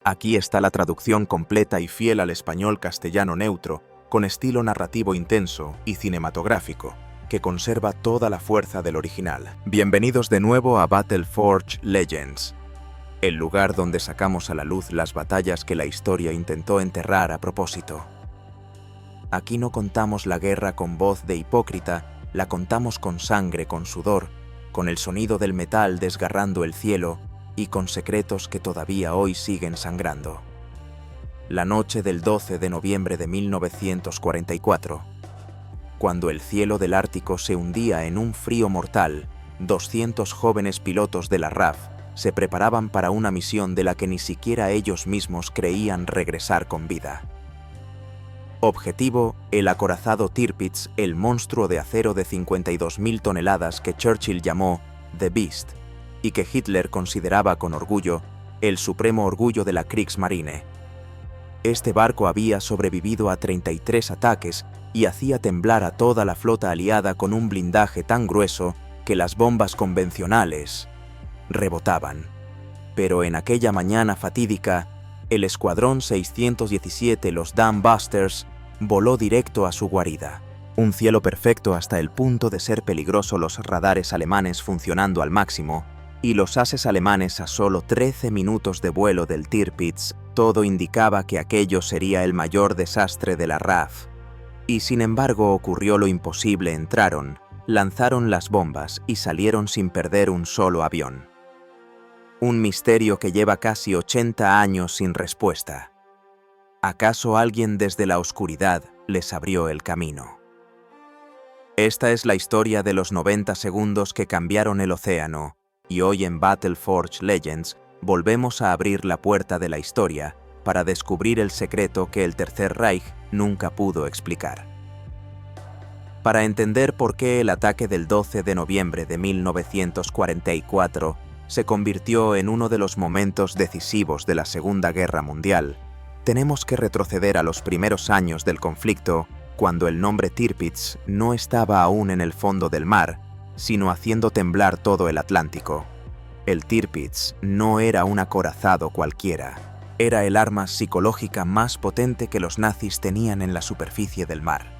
Aquí está la traducción completa y fiel al español castellano neutro, con estilo narrativo intenso y cinematográfico, que conserva toda la fuerza del original. Bienvenidos de nuevo a Battleforge Legends, el lugar donde sacamos a la luz las batallas que la historia intentó enterrar a propósito. Aquí no contamos la guerra con voz de hipócrita, la contamos con sangre, con sudor, con el sonido del metal desgarrando el cielo y con secretos que todavía hoy siguen sangrando. La noche del 12 de noviembre de 1944, cuando el cielo del Ártico se hundía en un frío mortal, 200 jóvenes pilotos de la RAF se preparaban para una misión de la que ni siquiera ellos mismos creían regresar con vida. Objetivo: el acorazado Tirpitz, el monstruo de acero de 52.000 toneladas que Churchill llamó The Beast y que Hitler consideraba con orgullo el supremo orgullo de la Kriegsmarine. Este barco había sobrevivido a 33 ataques y hacía temblar a toda la flota aliada con un blindaje tan grueso que las bombas convencionales rebotaban. Pero en aquella mañana fatídica, el Escuadrón 617, los Dam Busters, voló directo a su guarida. Un cielo perfecto hasta el punto de ser peligroso, los radares alemanes funcionando al máximo, y los ases alemanes a solo 13 minutos de vuelo del Tirpitz. Todo indicaba que aquello sería el mayor desastre de la RAF. Y sin embargo ocurrió lo imposible: entraron, lanzaron las bombas y salieron sin perder un solo avión. Un misterio que lleva casi 80 años sin respuesta. ¿Acaso alguien desde la oscuridad les abrió el camino? Esta es la historia de los 90 segundos que cambiaron el océano, y hoy en Battleforge Legends volvemos a abrir la puerta de la historia para descubrir el secreto que el Tercer Reich nunca pudo explicar. Para entender por qué el ataque del 12 de noviembre de 1944 se convirtió en uno de los momentos decisivos de la Segunda Guerra Mundial, tenemos que retroceder a los primeros años del conflicto, cuando el nombre Tirpitz no estaba aún en el fondo del mar, sino haciendo temblar todo el Atlántico. El Tirpitz no era un acorazado cualquiera, era el arma psicológica más potente que los nazis tenían en la superficie del mar.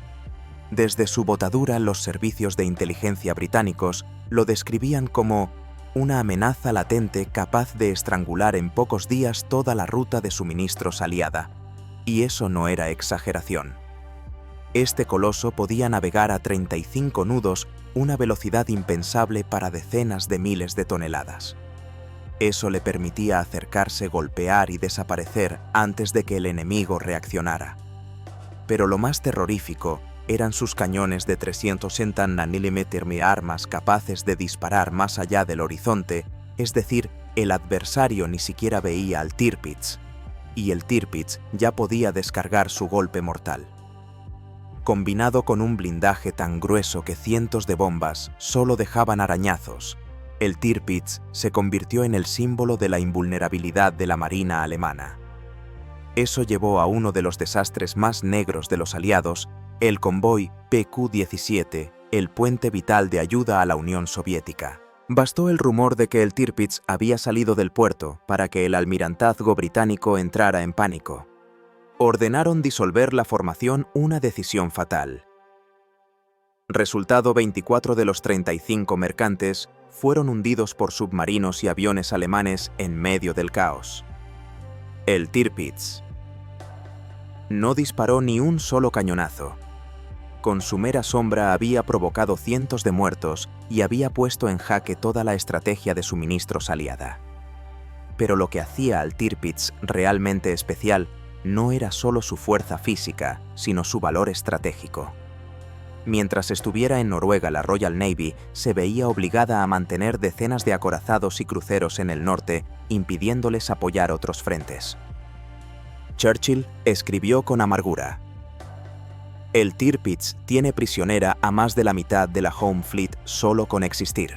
Desde su botadura, los servicios de inteligencia británicos lo describían como una amenaza latente capaz de estrangular en pocos días toda la ruta de suministros aliada. Y eso no era exageración. Este coloso podía navegar a 35 nudos, una velocidad impensable para decenas de miles de toneladas. Eso le permitía acercarse, golpear y desaparecer antes de que el enemigo reaccionara. Pero lo más terrorífico eran sus cañones de 360 mm, armas capaces de disparar más allá del horizonte, es decir, el adversario ni siquiera veía al Tirpitz, y el Tirpitz ya podía descargar su golpe mortal. Combinado con un blindaje tan grueso que cientos de bombas solo dejaban arañazos, el Tirpitz se convirtió en el símbolo de la invulnerabilidad de la Marina alemana. Eso llevó a uno de los desastres más negros de los aliados, el convoy PQ-17, el puente vital de ayuda a la Unión Soviética. Bastó el rumor de que el Tirpitz había salido del puerto para que el almirantazgo británico entrara en pánico. Ordenaron disolver la formación, una decisión fatal. Resultado: 24 de los 35 mercantes fueron hundidos por submarinos y aviones alemanes en medio del caos. El Tirpitz no disparó ni un solo cañonazo. Con su mera sombra había provocado cientos de muertos y había puesto en jaque toda la estrategia de suministros aliada. Pero lo que hacía al Tirpitz realmente especial no era solo su fuerza física, sino su valor estratégico. Mientras estuviera en Noruega, la Royal Navy se veía obligada a mantener decenas de acorazados y cruceros en el norte, impidiéndoles apoyar otros frentes. Churchill escribió con amargura: "El Tirpitz tiene prisionera a más de la mitad de la Home Fleet solo con existir".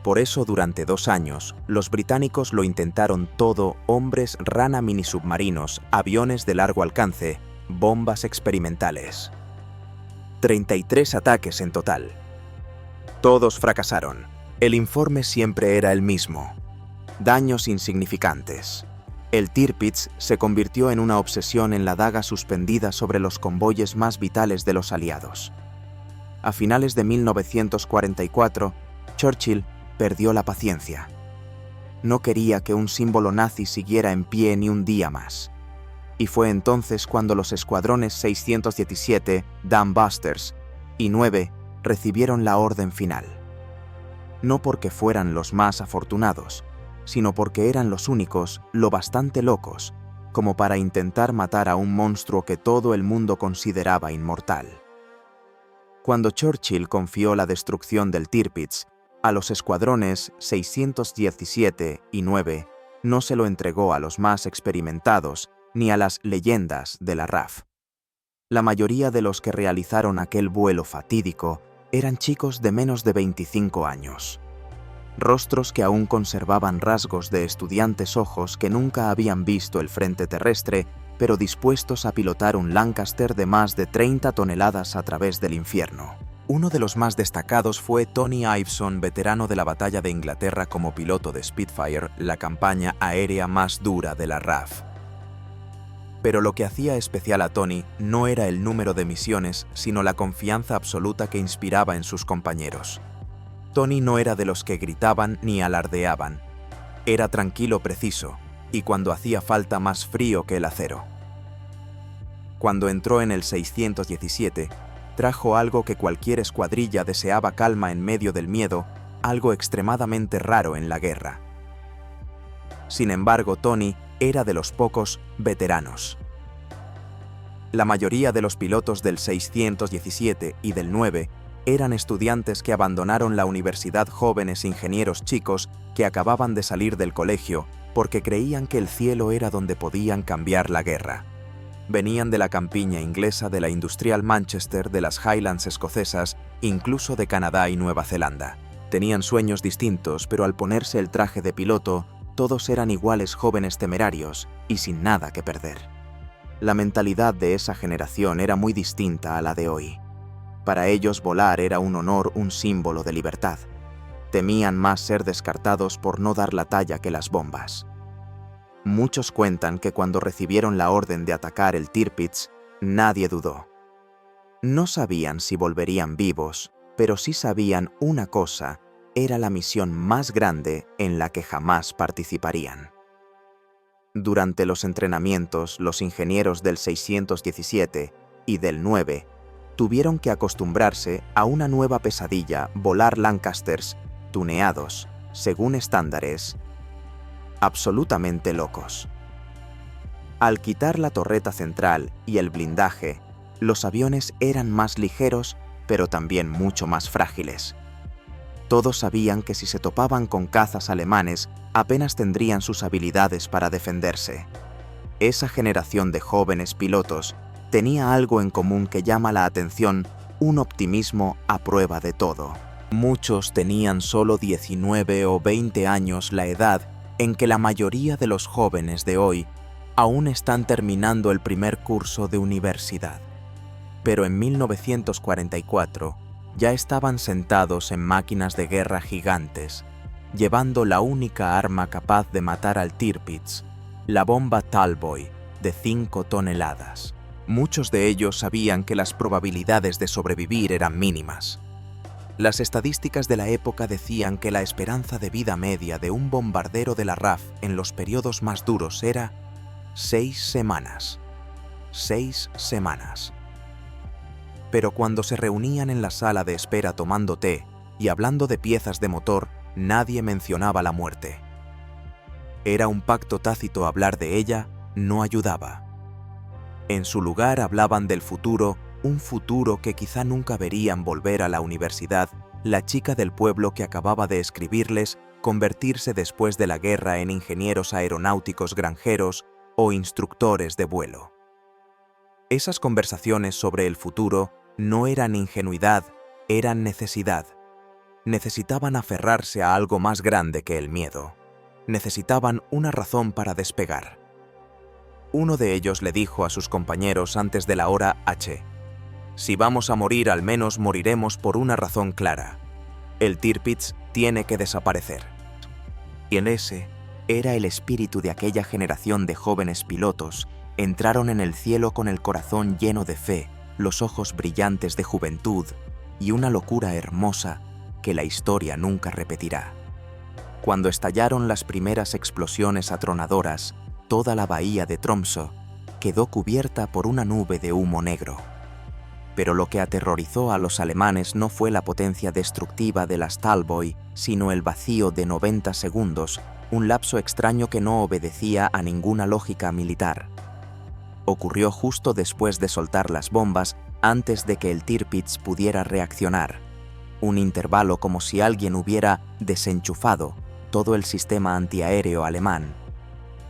Por eso durante 2 años, los británicos lo intentaron todo: hombres rana, minisubmarinos, aviones de largo alcance, bombas experimentales. 33 ataques en total. Todos fracasaron. El informe siempre era el mismo: daños insignificantes. El Tirpitz se convirtió en una obsesión en la daga suspendida sobre los convoyes más vitales de los aliados. A finales de 1944, Churchill perdió la paciencia. No quería que un símbolo nazi siguiera en pie ni un día más. Y fue entonces cuando los escuadrones 617, Dambusters, y 9 recibieron la orden final. No porque fueran los más afortunados, sino porque eran los únicos, lo bastante locos, como para intentar matar a un monstruo que todo el mundo consideraba inmortal. Cuando Churchill confió la destrucción del Tirpitz a los escuadrones 617 y 9, no se lo entregó a los más experimentados ni a las leyendas de la RAF. La mayoría de los que realizaron aquel vuelo fatídico eran chicos de menos de 25 años. Rostros que aún conservaban rasgos de estudiantes, ojos que nunca habían visto el frente terrestre, pero dispuestos a pilotar un Lancaster de más de 30 toneladas a través del infierno. Uno de los más destacados fue Tony Iveson, veterano de la Batalla de Inglaterra como piloto de Spitfire, la campaña aérea más dura de la RAF. Pero lo que hacía especial a Tony no era el número de misiones, sino la confianza absoluta que inspiraba en sus compañeros. Tony no era de los que gritaban ni alardeaban. Era tranquilo, preciso, y cuando hacía falta más frío que el acero. Cuando entró en el 617, trajo algo que cualquier escuadrilla deseaba: calma en medio del miedo, algo extremadamente raro en la guerra. Sin embargo, Tony era de los pocos veteranos. La mayoría de los pilotos del 617 y del 9 eran estudiantes que abandonaron la universidad, jóvenes ingenieros chicos que acababan de salir del colegio porque creían que el cielo era donde podían cambiar la guerra. Venían de la campiña inglesa, de la industrial Manchester, de las Highlands escocesas, incluso de Canadá y Nueva Zelanda. Tenían sueños distintos, pero al ponerse el traje de piloto, todos eran iguales, jóvenes temerarios y sin nada que perder. La mentalidad de esa generación era muy distinta a la de hoy. Para ellos volar era un honor, un símbolo de libertad. Temían más ser descartados por no dar la talla que las bombas. Muchos cuentan que cuando recibieron la orden de atacar el Tirpitz, nadie dudó. No sabían si volverían vivos, pero sí sabían una cosa: era la misión más grande en la que jamás participarían. Durante los entrenamientos, los ingenieros del 617 y del 9 tuvieron que acostumbrarse a una nueva pesadilla: volar Lancasters tuneados, según estándares absolutamente locos. Al quitar la torreta central y el blindaje, los aviones eran más ligeros, pero también mucho más frágiles. Todos sabían que si se topaban con cazas alemanes, apenas tendrían sus habilidades para defenderse. Esa generación de jóvenes pilotos tenía algo en común que llama la atención: un optimismo a prueba de todo. Muchos tenían solo 19 o 20 años, la edad en que la mayoría de los jóvenes de hoy aún están terminando el primer curso de universidad. Pero en 1944 ya estaban sentados en máquinas de guerra gigantes, llevando la única arma capaz de matar al Tirpitz, la bomba Tallboy de 5 toneladas. Muchos de ellos sabían que las probabilidades de sobrevivir eran mínimas. Las estadísticas de la época decían que la esperanza de vida media de un bombardero de la RAF en los periodos más duros era 6 semanas. 6 semanas. Pero cuando se reunían en la sala de espera tomando té y hablando de piezas de motor, nadie mencionaba la muerte. Era un pacto tácito. Hablar de ella no ayudaba. En su lugar hablaban del futuro, un futuro que quizá nunca verían volver a la universidad, la chica del pueblo que acababa de escribirles, convertirse después de la guerra en ingenieros aeronáuticos granjeros o instructores de vuelo. Esas conversaciones sobre el futuro no eran ingenuidad, eran necesidad. Necesitaban aferrarse a algo más grande que el miedo. Necesitaban una razón para despegar. Uno de ellos le dijo a sus compañeros antes de la hora H: si vamos a morir, al menos moriremos por una razón clara. El Tirpitz tiene que desaparecer. Y en ese Era el espíritu de aquella generación de jóvenes pilotos. Entraron en el cielo con el corazón lleno de fe, los ojos brillantes de juventud y una locura hermosa que la historia nunca repetirá. Cuando estallaron las primeras explosiones atronadoras, toda la bahía de Tromsø quedó cubierta por una nube de humo negro. Pero lo que aterrorizó a los alemanes no fue la potencia destructiva de las Talboy, sino el vacío de 90 segundos, un lapso extraño que no obedecía a ninguna lógica militar. Ocurrió justo después de soltar las bombas, antes de que el Tirpitz pudiera reaccionar. Un intervalo como si alguien hubiera desenchufado todo el sistema antiaéreo alemán.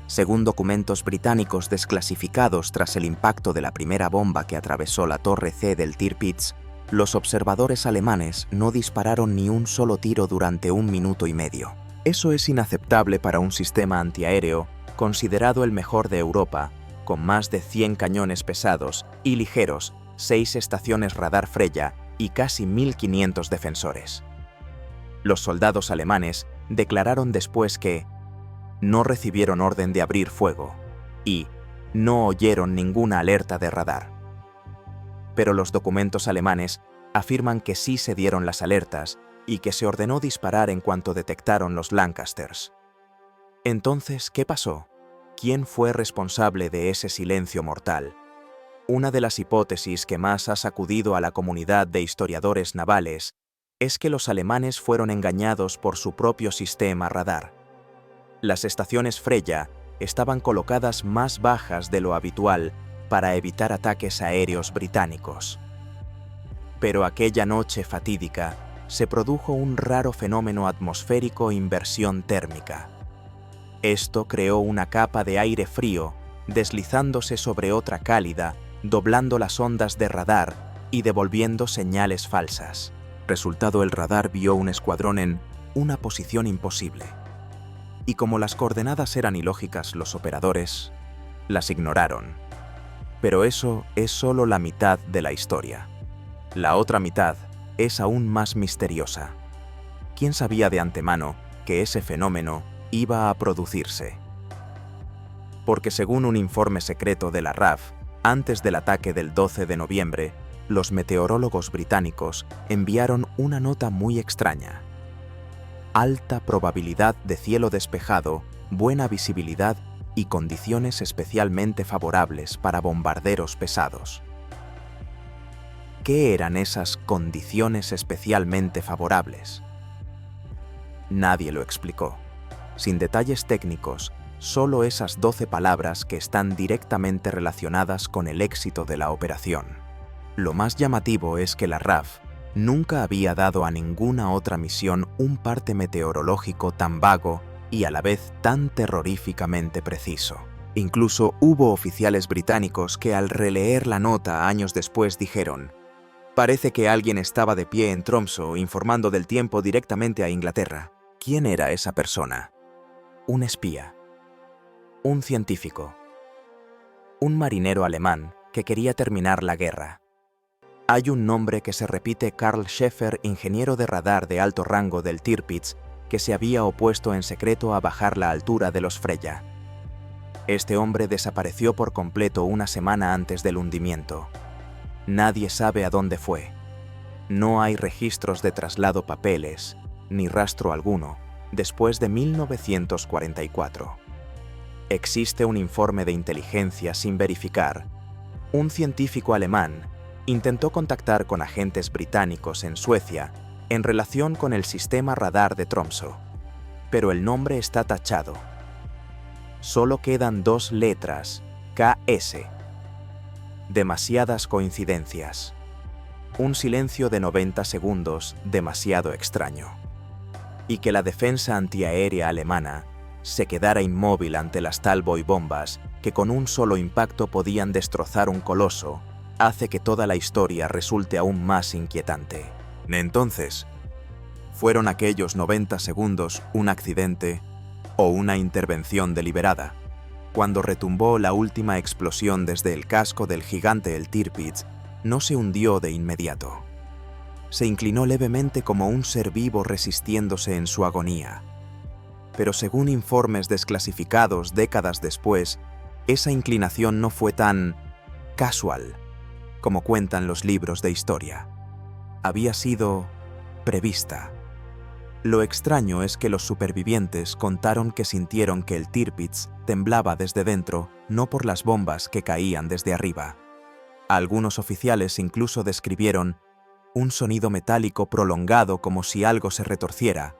Según documentos británicos desclasificados tras el impacto de la primera bomba que atravesó la torre C del Tirpitz, los observadores alemanes no dispararon ni un solo tiro durante 1 minuto y medio. Eso es inaceptable para un sistema antiaéreo considerado el mejor de Europa, con más de 100 cañones pesados y ligeros, 6 estaciones radar Freya y casi 1.500 defensores. Los soldados alemanes declararon después que no recibieron orden de abrir fuego y no oyeron ninguna alerta de radar. Pero los documentos alemanes afirman que sí se dieron las alertas y que se ordenó disparar en cuanto detectaron los Lancasters. Entonces, ¿qué pasó? ¿Quién fue responsable de ese silencio mortal? Una de las hipótesis que más ha sacudido a la comunidad de historiadores navales es que los alemanes fueron engañados por su propio sistema radar. Las estaciones Freya estaban colocadas más bajas de lo habitual para evitar ataques aéreos británicos. Pero aquella noche fatídica se produjo un raro fenómeno atmosférico: inversión térmica. Esto creó una capa de aire frío deslizándose sobre otra cálida, doblando las ondas de radar y devolviendo señales falsas. Resultado: el radar vio un escuadrón en una posición imposible. Y como las coordenadas eran ilógicas, los operadores las ignoraron. Pero eso es solo la mitad de la historia. La otra mitad es aún más misteriosa. ¿Quién sabía de antemano que ese fenómeno iba a producirse? Porque según un informe secreto de la RAF, antes del ataque del 12 de noviembre, los meteorólogos británicos enviaron una nota muy extraña. Alta probabilidad de cielo despejado, buena visibilidad y condiciones especialmente favorables para bombarderos pesados. ¿Qué eran esas condiciones especialmente favorables? Nadie lo explicó. Sin detalles técnicos, solo esas 12 palabras que están directamente relacionadas con el éxito de la operación. Lo más llamativo es que la RAF nunca había dado a ninguna otra misión un parte meteorológico tan vago y a la vez tan terroríficamente preciso. Incluso hubo oficiales británicos que al releer la nota años después dijeron: «Parece que alguien estaba de pie en Tromsø informando del tiempo directamente a Inglaterra». ¿Quién era esa persona? Un espía, un científico, un marinero alemán que quería terminar la guerra. Hay un nombre que se repite: Karl Schäfer, ingeniero de radar de alto rango del Tirpitz, que se había opuesto en secreto a bajar la altura de los Freya. Este hombre desapareció por completo una semana antes del hundimiento. Nadie sabe a dónde fue. No hay registros de traslado, papeles, ni rastro alguno, después de 1944. Existe un informe de inteligencia sin verificar. Un científico alemán intentó contactar con agentes británicos en Suecia en relación con el sistema radar de Tromsø, pero el nombre está tachado. Solo quedan 2 letras, KS. Demasiadas coincidencias. Un silencio de 90 segundos demasiado extraño. Y que la defensa antiaérea alemana se quedara inmóvil ante las Talboy bombas que con un solo impacto podían destrozar un coloso, hace que toda la historia resulte aún más inquietante. Entonces, ¿fueron aquellos 90 segundos un accidente o una intervención deliberada? Cuando retumbó la última explosión desde el casco del gigante el Tirpitz, no se hundió de inmediato. Se inclinó levemente como un ser vivo resistiéndose en su agonía. Pero según informes desclasificados décadas después, esa inclinación no fue tan casual como cuentan los libros de historia. Había sido prevista. Lo extraño es que los supervivientes contaron que sintieron que el Tirpitz temblaba desde dentro, no por las bombas que caían desde arriba. Algunos oficiales incluso describieron un sonido metálico prolongado como si algo se retorciera,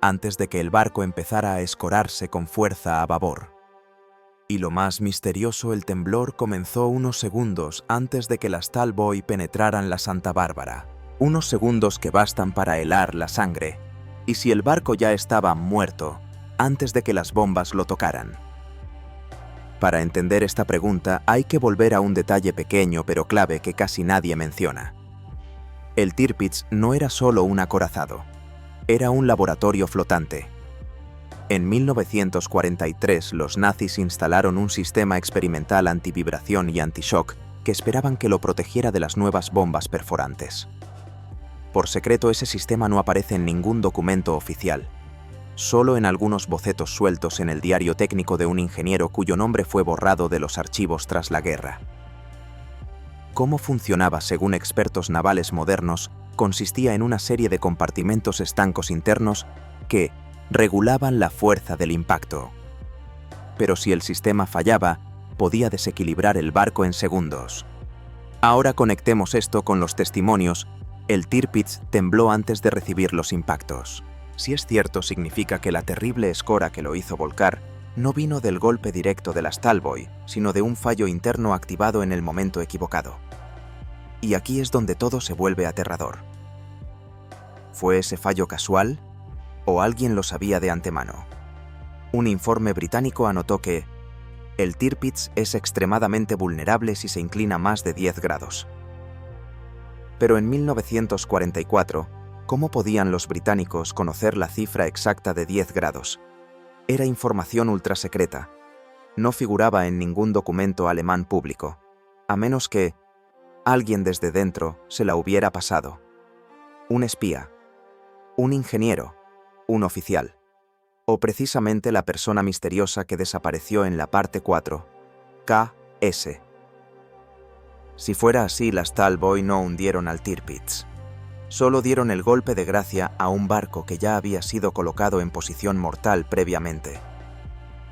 antes de que el barco empezara a escorarse con fuerza a babor. Y lo más misterioso, el temblor comenzó unos segundos antes de que las Talboy penetraran la Santa Bárbara. Unos segundos que bastan para helar la sangre. Y si el barco ya estaba muerto, antes de que las bombas lo tocaran. Para entender esta pregunta hay que volver a un detalle pequeño pero clave que casi nadie menciona. El Tirpitz no era solo un acorazado, era un laboratorio flotante. En 1943 los nazis instalaron un sistema experimental antivibración y antishock que esperaban que lo protegiera de las nuevas bombas perforantes. Por secreto, ese sistema no aparece en ningún documento oficial, solo en algunos bocetos sueltos en el diario técnico de un ingeniero cuyo nombre fue borrado de los archivos tras la guerra. Cómo funcionaba, según expertos navales modernos, consistía en una serie de compartimentos estancos internos que regulaban la fuerza del impacto. Pero si el sistema fallaba, podía desequilibrar el barco en segundos. Ahora conectemos esto con los testimonios. El Tirpitz tembló antes de recibir los impactos. Si es cierto, significa que la terrible escora que lo hizo volcar no vino del golpe directo de las Talboy, sino de un fallo interno activado en el momento equivocado. Y aquí es donde todo se vuelve aterrador. ¿Fue ese fallo casual? ¿O alguien lo sabía de antemano? Un informe británico anotó que el Tirpitz es extremadamente vulnerable si se inclina más de 10 grados. Pero en 1944, ¿cómo podían los británicos conocer la cifra exacta de 10 grados? Era información ultrasecreta. No figuraba en ningún documento alemán público, a menos que alguien desde dentro se la hubiera pasado. Un espía, un ingeniero, un oficial, o precisamente la persona misteriosa que desapareció en la parte 4, KS. Si fuera así, las Talboy no hundieron al Tirpitz. Solo dieron el golpe de gracia a un barco que ya había sido colocado en posición mortal previamente.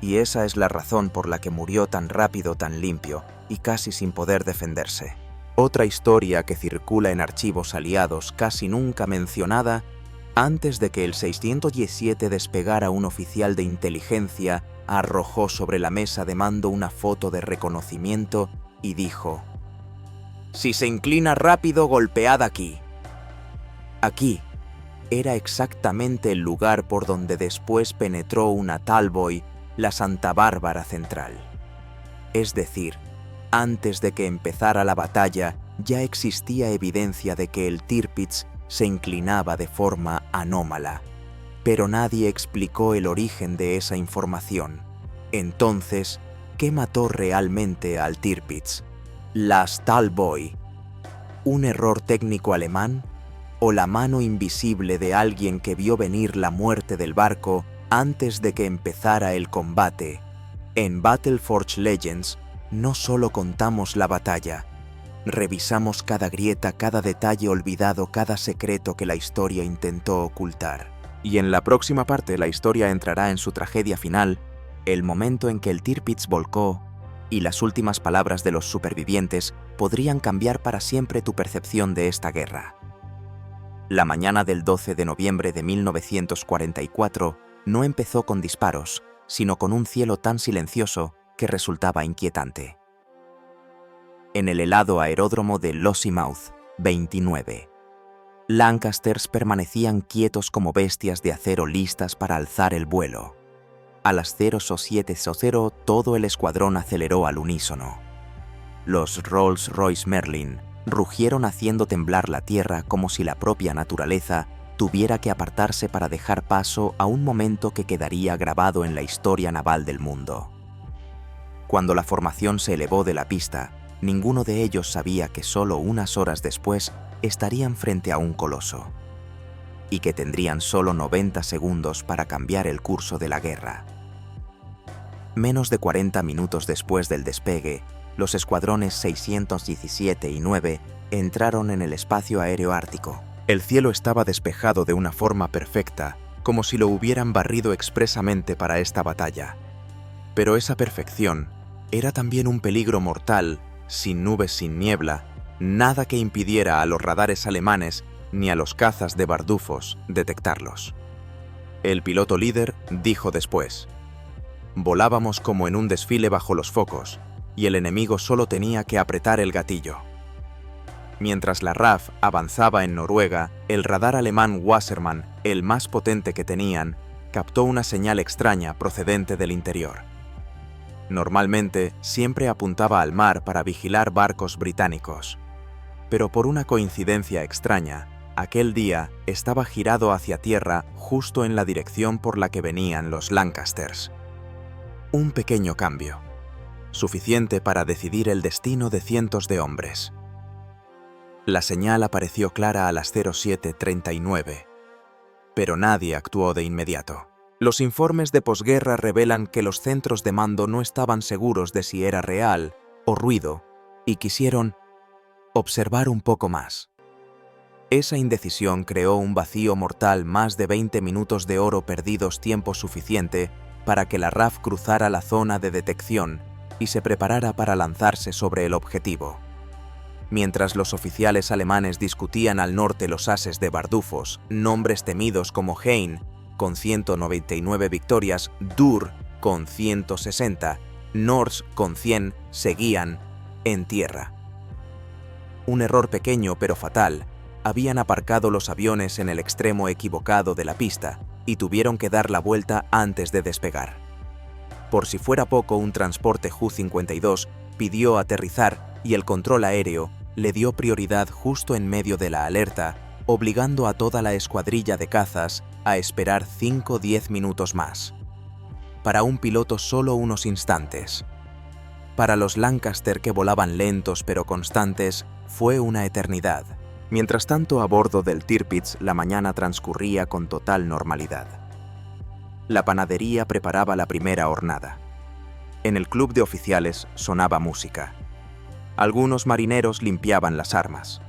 Y esa es la razón por la que murió tan rápido, tan limpio y casi sin poder defenderse. Otra historia que circula en archivos aliados, casi nunca mencionada. Antes de que el 617 despegara, un oficial de inteligencia arrojó sobre la mesa de mando una foto de reconocimiento y dijo: «Si se inclina rápido, golpead aquí». Aquí era exactamente el lugar por donde después penetró una Talboy, la Santa Bárbara Central. Es decir, antes de que empezara la batalla, ya existía evidencia de que el Tirpitz se inclinaba de forma anómala, pero nadie explicó el origen de esa información. Entonces, ¿qué mató realmente al Tirpitz? ¿Las Talboy? ¿Un error técnico alemán? ¿O la mano invisible de alguien que vio venir la muerte del barco antes de que empezara el combate? En Battleforge Legends no solo contamos la batalla, revisamos cada grieta, cada detalle olvidado, cada secreto que la historia intentó ocultar. Y en la próxima parte la historia entrará en su tragedia final, el momento en que el Tirpitz volcó, y las últimas palabras de los supervivientes podrían cambiar para siempre tu percepción de esta guerra. La mañana del 12 de noviembre de 1944 no empezó con disparos, sino con un cielo tan silencioso que resultaba inquietante. En el helado aeródromo de Lossiemouth, 29. Lancasters permanecían quietos como bestias de acero listas para alzar el vuelo. A las 07:00 todo el escuadrón aceleró al unísono. Los Rolls-Royce Merlin rugieron haciendo temblar la tierra como si la propia naturaleza tuviera que apartarse para dejar paso a un momento que quedaría grabado en la historia naval del mundo. Cuando la formación se elevó de la pista, ninguno de ellos sabía que solo unas horas después estarían frente a un coloso. y que tendrían solo 90 segundos para cambiar el curso de la guerra. Menos de 40 minutos después del despegue, los escuadrones 617 y 9 entraron en el espacio aéreo ártico. El cielo estaba despejado de una forma perfecta, como si lo hubieran barrido expresamente para esta batalla. Pero esa perfección era también un peligro mortal, sin nubes, sin niebla, nada que impidiera a los radares alemanes ni a los cazas de Bardufos detectarlos. El piloto líder dijo después: «Volábamos como en un desfile bajo los focos, y el enemigo solo tenía que apretar el gatillo». Mientras la RAF avanzaba en Noruega, el radar alemán Wassermann, el más potente que tenían, captó una señal extraña procedente del interior. Normalmente, siempre apuntaba al mar para vigilar barcos británicos. Pero por una coincidencia extraña, aquel día estaba girado hacia tierra justo en la dirección por la que venían los Lancasters. Un pequeño cambio, suficiente para decidir el destino de cientos de hombres. La señal apareció clara a las 07:39, pero nadie actuó de inmediato. Los informes de posguerra revelan que los centros de mando no estaban seguros de si era real o ruido y quisieron observar un poco más. Esa indecisión creó un vacío mortal, más de 20 minutos de oro perdidos, tiempo suficiente para que la RAF cruzara la zona de detección y se preparara para lanzarse sobre el objetivo. Mientras los oficiales alemanes discutían al norte los ases de Bardufos, nombres temidos como Hein, con 199 victorias, Dur, con 160, Nors, con 100, seguían en tierra. Un error pequeño pero fatal: habían aparcado los aviones en el extremo equivocado de la pista y tuvieron que dar la vuelta antes de despegar. Por si fuera poco, un transporte Ju-52 pidió aterrizar y el control aéreo le dio prioridad justo en medio de la alerta, obligando a toda la escuadrilla de cazas a esperar 5-10 minutos más. Para un piloto, solo unos instantes. Para los Lancaster, que volaban lentos pero constantes, fue una eternidad. Mientras tanto, a bordo del Tirpitz, la mañana transcurría con total normalidad. La panadería preparaba la primera hornada. En el club de oficiales sonaba música. Algunos marineros limpiaban las armas.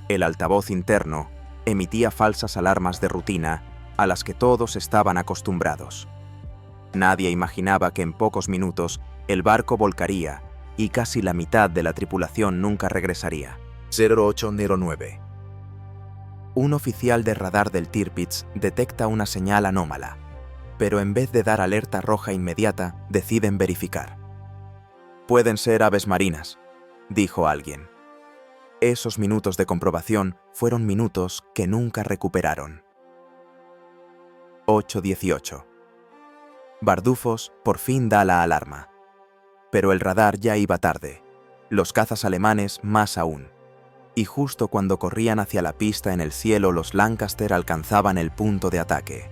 El altavoz interno emitía falsas alarmas de rutina a las que todos estaban acostumbrados. Nadie imaginaba que en pocos minutos el barco volcaría y casi la mitad de la tripulación nunca regresaría. 0809. Un oficial de radar del Tirpitz detecta una señal anómala, pero en vez de dar alerta roja inmediata, deciden verificar. «Pueden ser aves marinas», dijo alguien. Esos minutos de comprobación fueron minutos que nunca recuperaron. 8:18. Bardufos por fin da la alarma. Pero el radar ya iba tarde, los cazas alemanes más aún. Y justo cuando corrían hacia la pista en el cielo, los Lancaster alcanzaban el punto de ataque.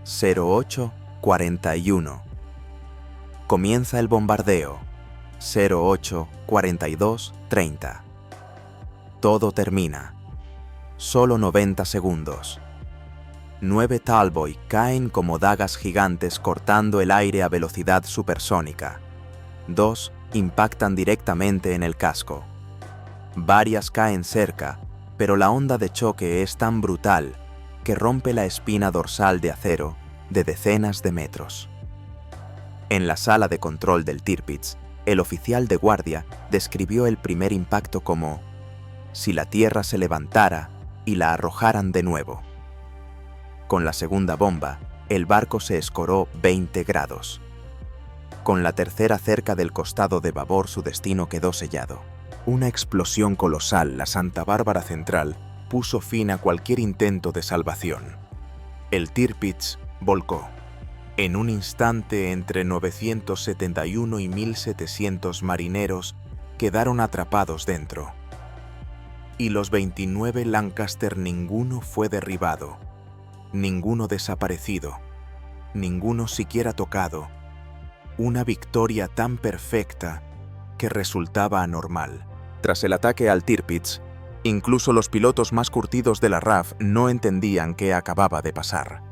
08:41. Comienza el bombardeo. 08:42:30. Todo termina. Solo 90 segundos. 9 Talboy caen como dagas gigantes cortando el aire a velocidad supersónica. 2 impactan directamente en el casco. Varias caen cerca, pero la onda de choque es tan brutal que rompe la espina dorsal de acero de decenas de metros. En la sala de control del Tirpitz, el oficial de guardia describió el primer impacto como si la tierra se levantara y la arrojaran de nuevo. Con la segunda bomba, el barco se escoró 20 grados. Con la tercera cerca del costado de babor, su destino quedó sellado. Una explosión colosal, la Santa Bárbara Central, puso fin a cualquier intento de salvación. El Tirpitz volcó. En un instante, entre 971 y 1700 marineros quedaron atrapados dentro. Y los 29 Lancaster, ninguno fue derribado, ninguno desaparecido, ninguno siquiera tocado. Una victoria tan perfecta que resultaba anormal. Tras el ataque al Tirpitz, Incluso los pilotos más curtidos de la RAF no entendían qué acababa de pasar.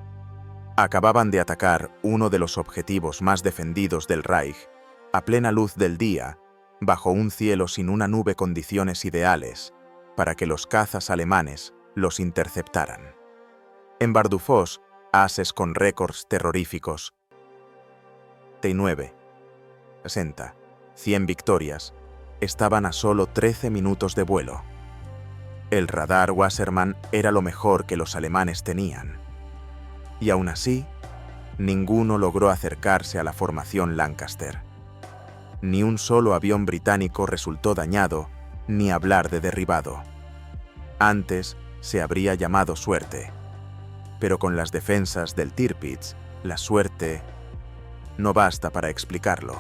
Acababan de atacar uno de los objetivos más defendidos del Reich, a plena luz del día, bajo un cielo sin una nube, condiciones ideales para que los cazas alemanes los interceptaran. En Bardufoss, ases con récords terroríficos. T9, 60, 100 victorias, estaban a solo 13 minutos de vuelo. El radar Wassermann era lo mejor que los alemanes tenían. Y aún así, ninguno logró acercarse a la formación Lancaster. Ni un solo avión británico resultó dañado, ni hablar de derribado. Antes se habría llamado suerte. Pero con las defensas del Tirpitz, la suerte no basta para explicarlo.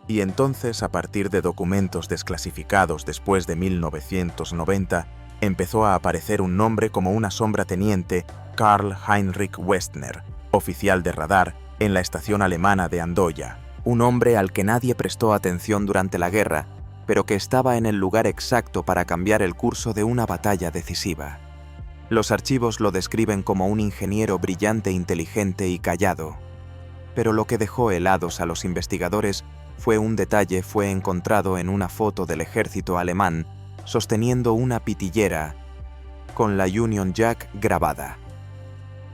Y entonces, a partir de documentos desclasificados después de 1990, empezó a aparecer un nombre como una sombra: teniente Karl Heinrich Westner, oficial de radar en la estación alemana de Andoya. Un hombre al que nadie prestó atención durante la guerra, pero que estaba en el lugar exacto para cambiar el curso de una batalla decisiva. Los archivos lo describen como un ingeniero brillante, inteligente y callado. Pero lo que dejó helados a los investigadores fue un detalle: fue encontrado en una foto del ejército alemán sosteniendo una pitillera con la Union Jack grabada.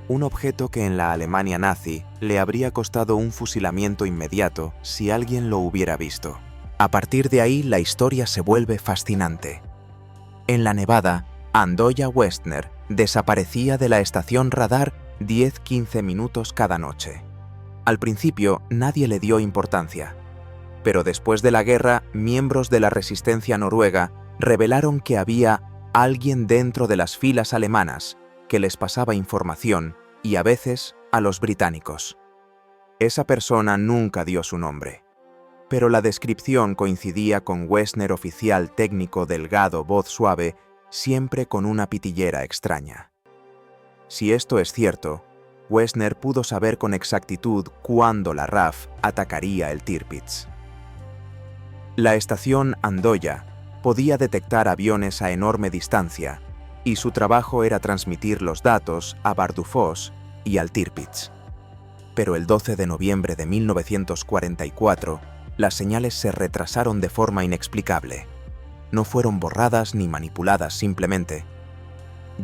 Un objeto que en la Alemania nazi le habría costado un fusilamiento inmediato si alguien lo hubiera visto. A partir de ahí, la historia se vuelve fascinante. En la nevada, Andoya Westner desaparecía de la estación radar 10-15 minutos cada noche. Al principio, nadie le dio importancia. Pero después de la guerra, miembros de la resistencia noruega revelaron que había alguien dentro de las filas alemanas que les pasaba información, y a veces a los británicos. Esa persona nunca dio su nombre, pero la descripción coincidía con Westner, oficial técnico delgado, voz suave, siempre con una pitillera extraña. Si esto es cierto, Westner pudo saber con exactitud cuándo la RAF atacaría el Tirpitz. La estación Andoya podía detectar aviones a enorme distancia, y su trabajo era transmitir los datos a Bardufoss y al Tirpitz. Pero el 12 de noviembre de 1944, las señales se retrasaron de forma inexplicable. No fueron borradas ni manipuladas, simplemente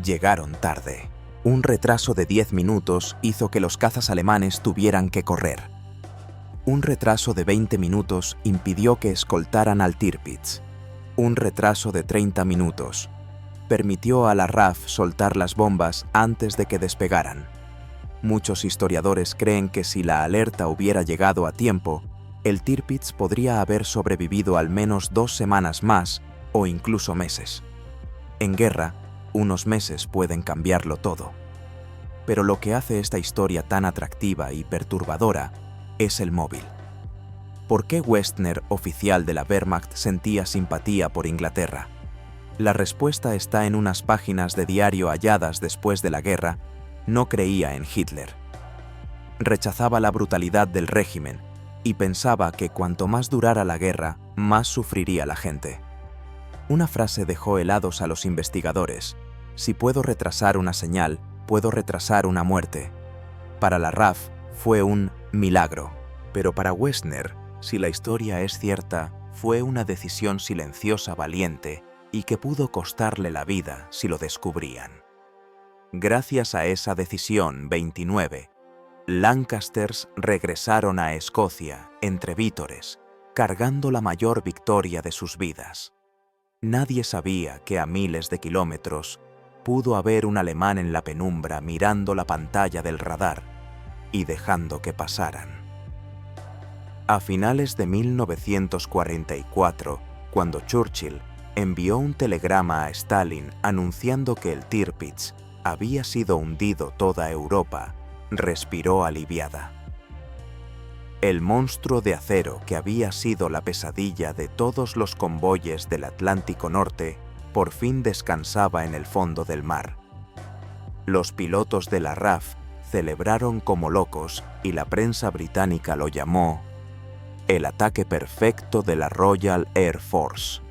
llegaron tarde. Un retraso de 10 minutos hizo que los cazas alemanes tuvieran que correr. Un retraso de 20 minutos impidió que escoltaran al Tirpitz. Un retraso de 30 minutos permitió a la RAF soltar las bombas antes de que despegaran. Muchos historiadores creen que si la alerta hubiera llegado a tiempo, el Tirpitz podría haber sobrevivido al menos 2 semanas más o incluso meses. En guerra, unos meses pueden cambiarlo todo. Pero lo que hace esta historia tan atractiva y perturbadora es el móvil. ¿Por qué Westner, oficial de la Wehrmacht, sentía simpatía por Inglaterra? La respuesta está en unas páginas de diario halladas después de la guerra. No creía en Hitler. Rechazaba la brutalidad del régimen y pensaba que cuanto más durara la guerra, más sufriría la gente. Una frase dejó helados a los investigadores: si puedo retrasar una señal, puedo retrasar una muerte. Para la RAF fue un milagro, pero para Westner, si la historia es cierta, fue una decisión silenciosa, valiente, y que pudo costarle la vida si lo descubrían. Gracias a esa decisión 29, Lancasters regresaron a Escocia entre vítores, cargando la mayor victoria de sus vidas. Nadie sabía que a miles de kilómetros pudo haber un alemán en la penumbra mirando la pantalla del radar y dejando que pasaran. A finales de 1944, cuando Churchill envió un telegrama a Stalin anunciando que el Tirpitz había sido hundido, toda Europa respiró aliviada. El monstruo de acero que había sido la pesadilla de todos los convoyes del Atlántico Norte por fin descansaba en el fondo del mar. Los pilotos de la RAF celebraron como locos y la prensa británica lo llamó el ataque perfecto de la Royal Air Force.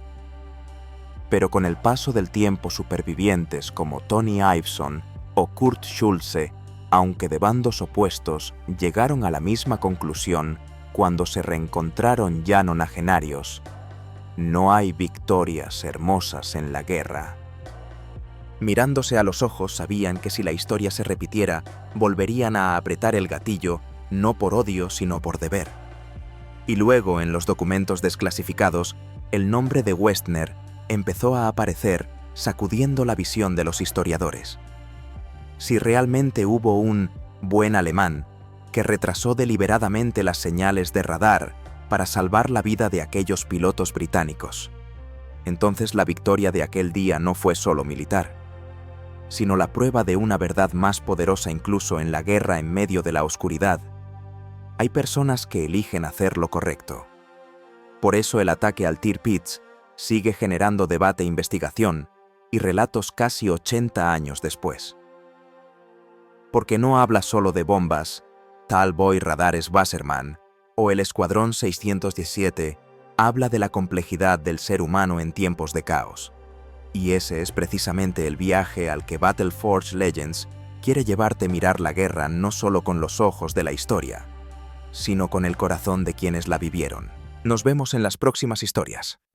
Pero con el paso del tiempo, supervivientes como Tony Iveson o Kurt Schulze, aunque de bandos opuestos, llegaron a la misma conclusión cuando se reencontraron ya nonagenarios: no hay victorias hermosas en la guerra. Mirándose a los ojos, sabían que si la historia se repitiera, volverían a apretar el gatillo, no por odio, sino por deber. Y luego, en los documentos desclasificados, el nombre de Westner empezó a aparecer, sacudiendo la visión de los historiadores. Si realmente hubo un buen alemán que retrasó deliberadamente las señales de radar para salvar la vida de aquellos pilotos británicos, entonces la victoria de aquel día no fue solo militar, sino la prueba de una verdad más poderosa incluso en la guerra en medio de la oscuridad. Hay personas que eligen hacer lo correcto. Por eso el ataque al Tirpitz sigue generando debate, investigación y relatos casi 80 años después. Porque no habla solo de bombas, Talboy radares Wassermann o el Escuadrón 617, habla de la complejidad del ser humano en tiempos de caos. Y ese es precisamente el viaje al que Battleforge Legends quiere llevarte: mirar la guerra no solo con los ojos de la historia, sino con el corazón de quienes la vivieron. Nos vemos en las próximas historias.